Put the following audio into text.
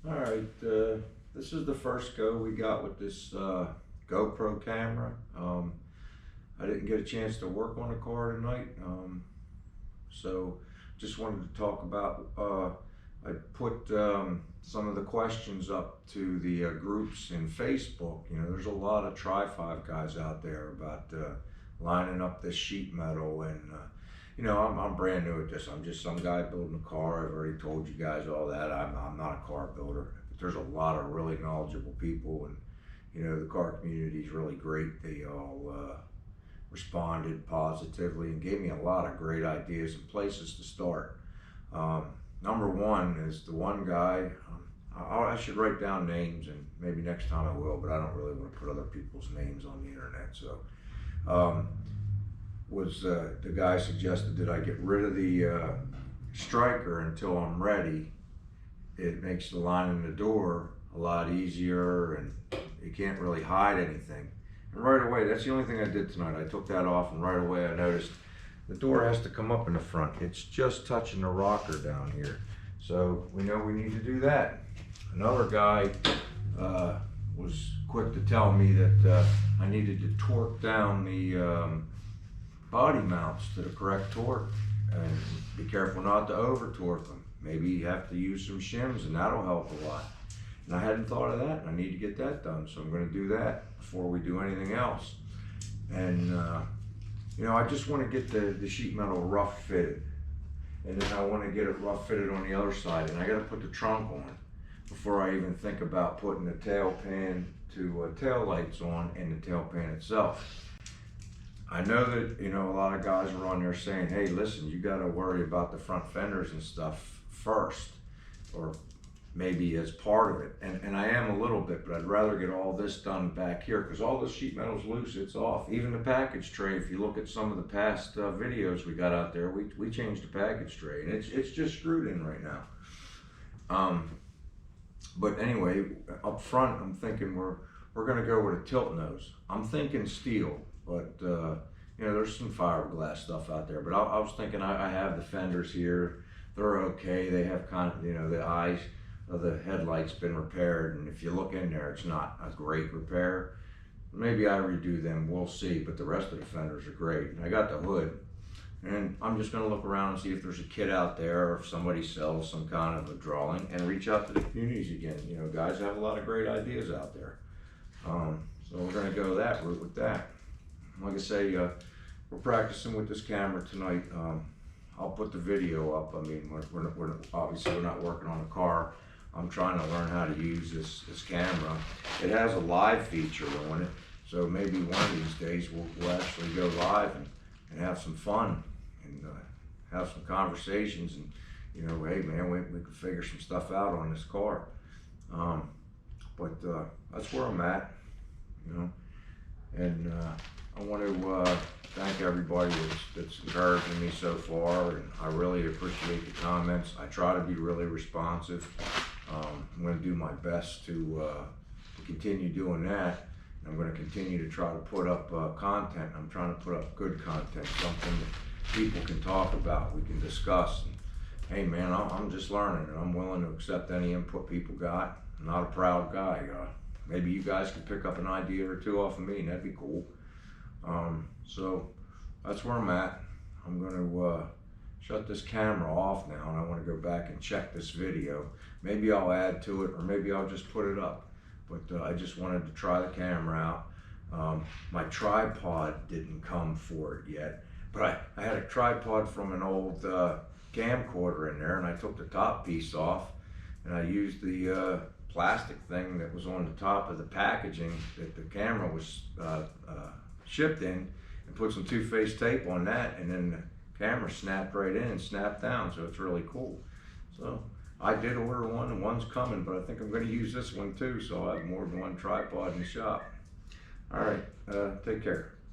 All right, this is the first go we got with this GoPro camera. I didn't get a chance to work on the car tonight, so just wanted to talk about, I put some of the questions up to the groups in Facebook. You know, there's a lot of Tri-5 guys out there about lining up this sheet metal, and you know, I'm brand new at this. I'm just some guy building a car. I've already told you guys all that. I'm not a car builder. But there's a lot of really knowledgeable people, and you know, the car community is really great. They all responded positively and gave me a lot of great ideas and places to start. Number one is the one guy, I should write down names, and maybe next time I will, but I don't really want to put other people's names on the internet. So the guy suggested that I get rid of the striker until I'm ready. It makes the line in the door a lot easier, and you can't really hide anything. And right away, that's the only thing I did tonight. I took that off, and right away I noticed the door has to come up in the front. It's just touching the rocker down here. So we know we need to do that. Another guy was quick to tell me that I needed to torque down the body mounts to the correct torque, and be careful not to over torque them. Maybe you have to use some shims, and that'll help a lot. And I hadn't thought of that, and I need to get that done, so I'm going to do that before we do anything else. And you know, I just want to get the sheet metal rough fitted, and then I want to get it rough fitted on the other side, and I got to put the trunk on before I even think about putting the tail pan to tail lights on and the tail pan itself. I know that, you know, a lot of guys are on there saying, hey, listen, you got to worry about the front fenders and stuff first, or maybe as part of it. And I am a little bit, but I'd rather get all this done back here, because all this sheet metal's loose, it's off. Even the package tray, if you look at some of the past videos we got out there, we changed the package tray, and it's just screwed in right now. But anyway, up front, I'm thinking we're gonna go with a tilt nose. I'm thinking steel, but you know, there's some fiberglass stuff out there. But I was thinking, I have the fenders here. They're okay. They have kind of, you know, the eyes of the headlights been repaired, and if you look in there, it's not a great repair. Maybe I redo them, we'll see, but the rest of the fenders are great. And I got the hood, and I'm just gonna look around and see if there's a kit out there, or if somebody sells some kind of a drawing, and reach out to the communities again. You know, guys have a lot of great ideas out there. So we're gonna go that route with that. Like I say, we're practicing with this camera tonight. I'll put the video up. I mean, we're obviously we're not working on a car. I'm trying to learn how to use this camera. It has a live feature on it, so maybe one of these days we'll actually go live and have some fun, and have some conversations, and you know, hey man, we can figure some stuff out on this car. But that's where I'm at, you know. And I want to thank everybody that's encouraging me so far, and I really appreciate the comments. I try to be really responsive. I'm going to do my best to continue doing that. And I'm going to continue to try to put up content. I'm trying to put up good content, something that people can talk about, we can discuss. And, hey man, I'm just learning, and I'm willing to accept any input people got. I'm not a proud guy. Maybe you guys could pick up an idea or two off of me, and that'd be cool. So that's where I'm at. I'm going to shut this camera off now, and I want to go back and check this video. Maybe I'll add to it, or maybe I'll just put it up. But I just wanted to try the camera out. My tripod didn't come for it yet, but I had a tripod from an old camcorder in there, and I took the top piece off, and I used the plastic thing that was on the top of the packaging that the camera was shipped in, and put some two-face tape on that, and then the camera snapped right in and snapped down, so it's really cool. So I did order one, and one's coming, but I think I'm going to use this one too, so I'll have more than one tripod in the shop. All right, take care.